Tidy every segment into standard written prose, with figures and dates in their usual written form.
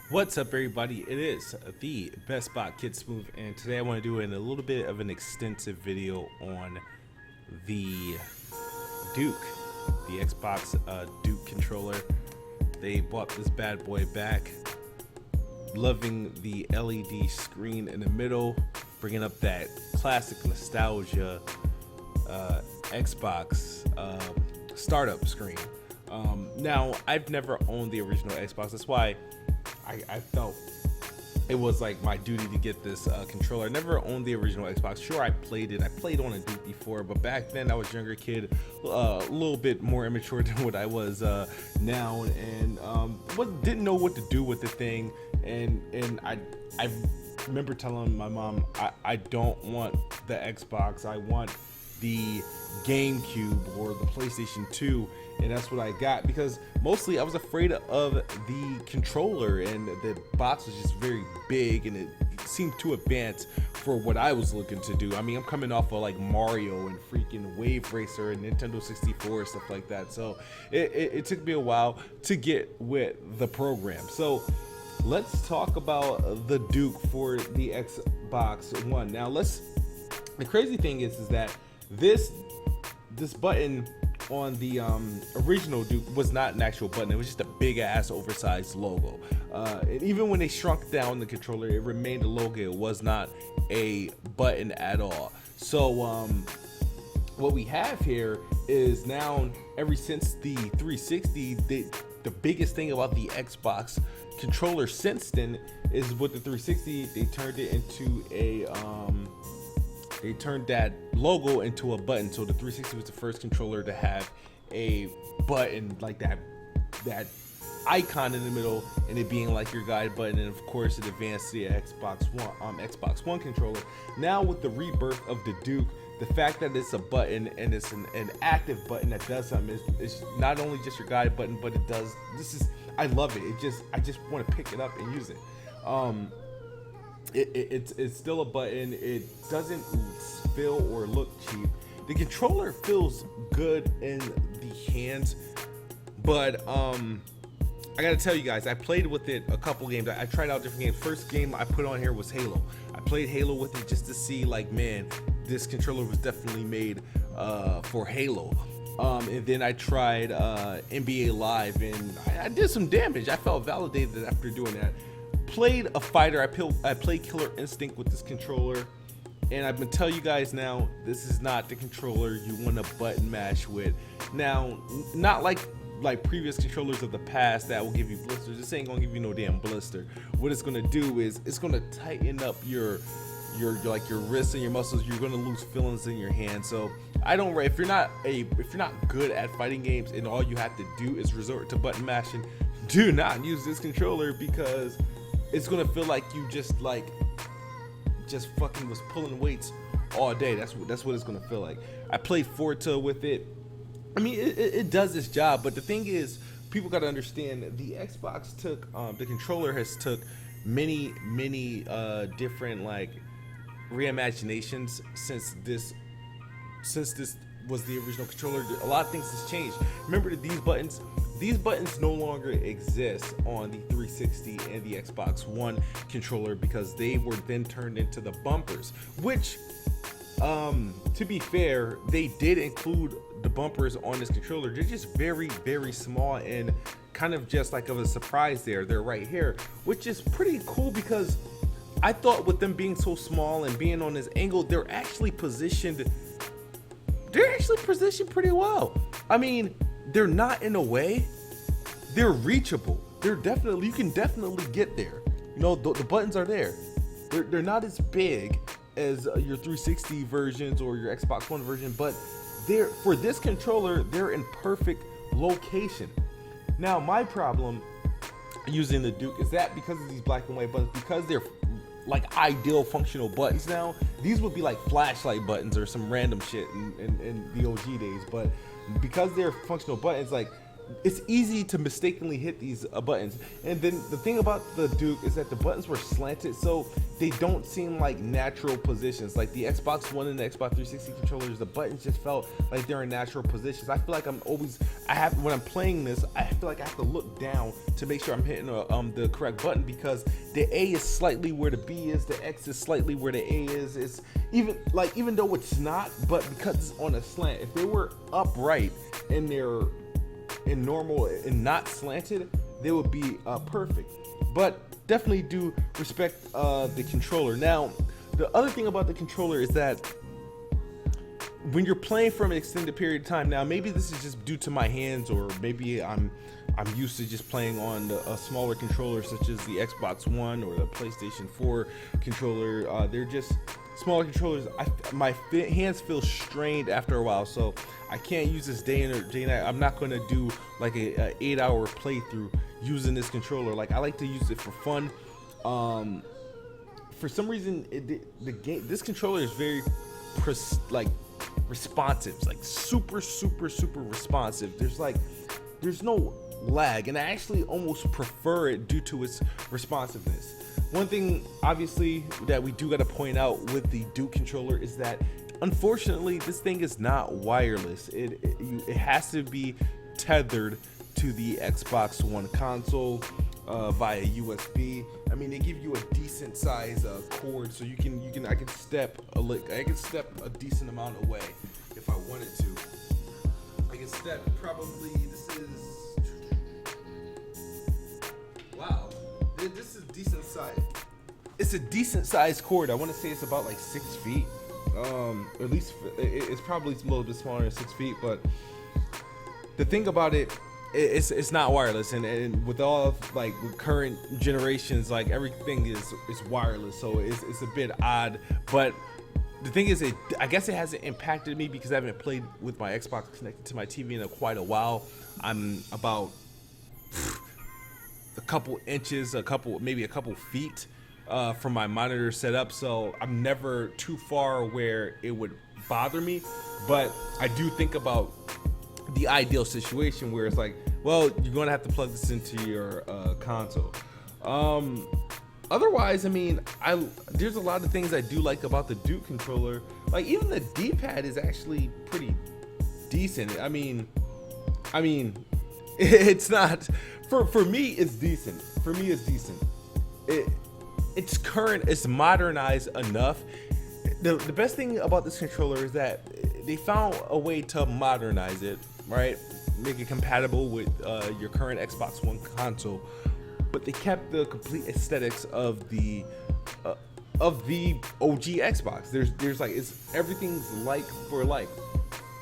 What's up, everybody? It is the Best Bot Kid Smooth, and today I want to do a little bit of an extensive video on the Duke, the Xbox Duke controller. They bought this bad boy back. Loving the LED screen in the middle, bringing up that classic nostalgia Xbox startup screen. Now, I've never owned the original Xbox. That's why I felt it was like my duty to get this controller. I never owned the original Xbox. Sure, I played it. I played on a Duke before, but back then I was a younger kid, a little bit more immature than what I was now, and didn't know what to do with the thing. And I remember telling my mom, I don't want the Xbox. I want the GameCube or the PlayStation 2, and that's what I got, because mostly I was afraid of the controller, and the box was just very big and it seemed too advanced for what I was looking to do. I mean, I'm coming off of like Mario and freaking Wave Racer and Nintendo 64, stuff like that, so it took me a while to get with the program. So let's talk about the Duke for the Xbox One. Now, the crazy thing is that this button on the original Duke was not an actual button. It was just a big ass oversized logo. And even when they shrunk down the controller, it remained a logo. It was not a button at all. So what we have here is, now ever since the 360, the biggest thing about the Xbox controller since then is, with the 360, they turned it into a they turned that logo into a button. So the 360 was the first controller to have a button like that icon in the middle, and it being like your guide button. And of course, it advanced to the Xbox One controller. Now with the rebirth of the Duke, the fact that it's a button and it's an active button that does something, is not only just your guide button, but it does. I love it. I just want to pick it up and use it. It's still a button. It doesn't feel or look cheap. The controller feels good in the hands, but I gotta tell you guys, I played with it a couple games. I tried out different games. First game I put on here was Halo. I played Halo with it just to see, like, man, this controller was definitely made for Halo. And then I tried NBA Live, and I did some damage. I felt validated after doing that. Played a fighter. I played Killer Instinct with this controller, and I've been telling you guys now, this is not the controller you want to button mash with. Now, not like previous controllers of the past that will give you blisters. This ain't gonna give you no damn blister. What it's gonna do is it's gonna tighten up your wrists and your muscles. You're gonna lose feelings in your hand. So if you're not good at fighting games and all you have to do is resort to button mashing, do not use this controller, because it's gonna feel like you just fucking was pulling weights all day. That's what it's gonna feel like. I played Forza with it. I mean, it does its job, but the thing is, people gotta understand, the Xbox took the controller has took many different like reimaginations since this was the original controller. A lot of things has changed. Remember that these buttons no longer exist on the 360 and the Xbox One controller, because they were then turned into the bumpers, which to be fair, they did include the bumpers on this controller. They're just very, very small and kind of just like of a surprise there. They're right here, which is pretty cool, because I thought with them being so small and being on this angle, they're actually positioned pretty well. I mean, they're not in a way. They're reachable. You can definitely get there. You know, the buttons are there. They're not as big as your 360 versions or your Xbox One version, but for this controller, they're in perfect location. Now, my problem using the Duke is that because of these black and white buttons, because they're like ideal functional buttons now, these would be like flashlight buttons or some random shit in the OG days. But because they're functional buttons, like, it's easy to mistakenly hit these buttons. And then the thing about the Duke is that the buttons were slanted, so they don't seem like natural positions. Like the Xbox One and the Xbox 360 controllers, the buttons just felt like they're in natural positions. I feel like when I'm playing this, I feel like I have to look down to make sure I'm hitting the correct button, because the A is slightly where the B is, the X is slightly where the A is. It's even though it's not, but because it's on a slant, if they were upright and they're in normal and not slanted, they would be perfect. But definitely do respect the controller. Now, the other thing about the controller is that when you're playing for an extended period of time, now maybe this is just due to my hands, or maybe I'm used to just playing on a smaller controller such as the Xbox One or the PlayStation 4 controller. They're just smaller controllers. My hands feel strained after a while, so I can't use this day in or day night. I'm not going to do like a 8-hour playthrough using this controller. Like, I like to use it for fun. For some reason, this controller is very responsive. It's like super responsive. There's no lag, and I actually almost prefer it due to its responsiveness. One thing obviously that we do got to point out with the Duke controller is that unfortunately this thing is not wireless. It has to be tethered to the Xbox One console via USB. I mean, they give you a decent size cord, so I can step a decent amount away if I wanted to. I can step probably, this is decent size. It's a decent size cord. I want to say it's about like 6 feet. At least it's probably a little bit smaller than 6 feet, but the thing about it's not wireless, and with all of with current generations, like everything is wireless, so it's a bit odd. But the thing is, I guess it hasn't impacted me because I haven't played with my Xbox connected to my TV in quite a while. I'm about a couple inches, maybe a couple feet from my monitor setup, so I'm never too far where it would bother me. But I do think about the ideal situation where it's like, well, you're going to have to plug this into your console. Otherwise, I mean, there's a lot of things I do like about the Duke controller. Like, even the D-pad is actually pretty decent. I mean, it's not for me. It's decent. For me, it's decent. It's current. It's modernized enough. The best thing about this controller is that they found a way to modernize it, right? Make it compatible with your current Xbox One console, but they kept the complete aesthetics of the OG Xbox. There's like, everything's like for like.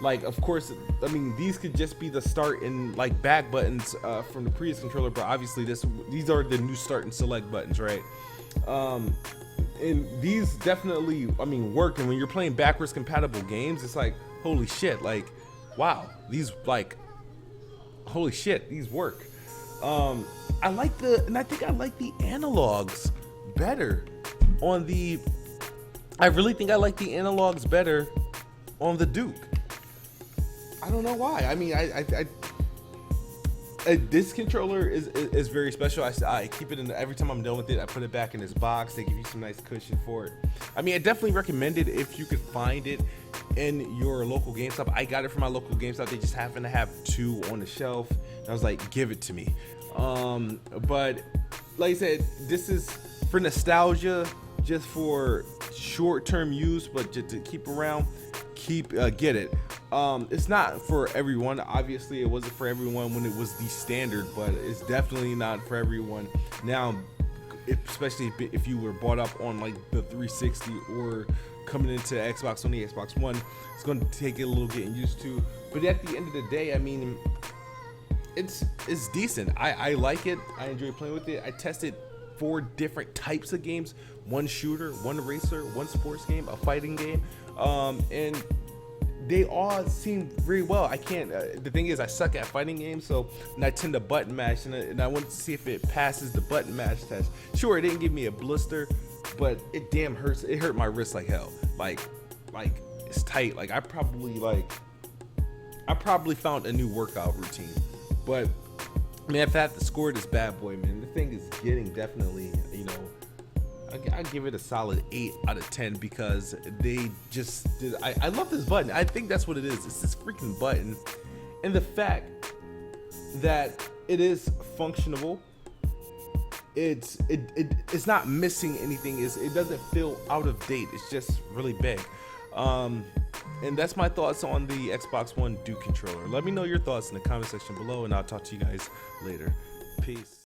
Like, of course, I mean, these could just be the start and like back buttons from the previous controller, but obviously these are the new start and select buttons, right? And these definitely, I mean, work. And when you're playing backwards compatible games, it's like, holy shit, like, wow, these holy shit, these work. I think I like the analogs better on the. I really think I like the analogs better on the Duke. I don't know why. I mean, this controller is very special. I keep it in every time I'm done with it. I put it back in this box. They give you some nice cushion for it. I mean, I definitely recommend it if you could find it in your local GameStop. I got it from my local GameStop. They just happen to have 2 on the shelf. And I was like, give it to me. But like I said, this is for nostalgia, just for short-term use, but just to keep around. Get it. It's not for everyone. Obviously, it wasn't for everyone when it was the standard, but it's definitely not for everyone now, especially if you were brought up on like the 360 or coming into Xbox on the Xbox One. It's going to take a little getting used to, but at the end of the day, I mean, it's decent. I like it. I enjoy playing with it. I tested 4 different types of games: 1 shooter, 1 racer, 1 sports game, a fighting game, and they all seem very well. I can't. The thing is, I suck at fighting games, and I tend to button mash, and I wanted to see if it passes the button mash test. Sure, it didn't give me a blister, but it damn hurts. It hurt my wrist like hell. Like it's tight. Like I probably found a new workout routine But man, if I have to score this bad boy, man, the thing is getting definitely, I give it a solid 8 out of 10 because they just did. I love this button. I think that's what it is. It's this freaking button, and the fact that it is functional. It's not missing anything. It doesn't feel out of date. It's just really big. And that's my thoughts on the Xbox One Duke controller. Let me know your thoughts in the comment section below, and I'll talk to you guys later. Peace.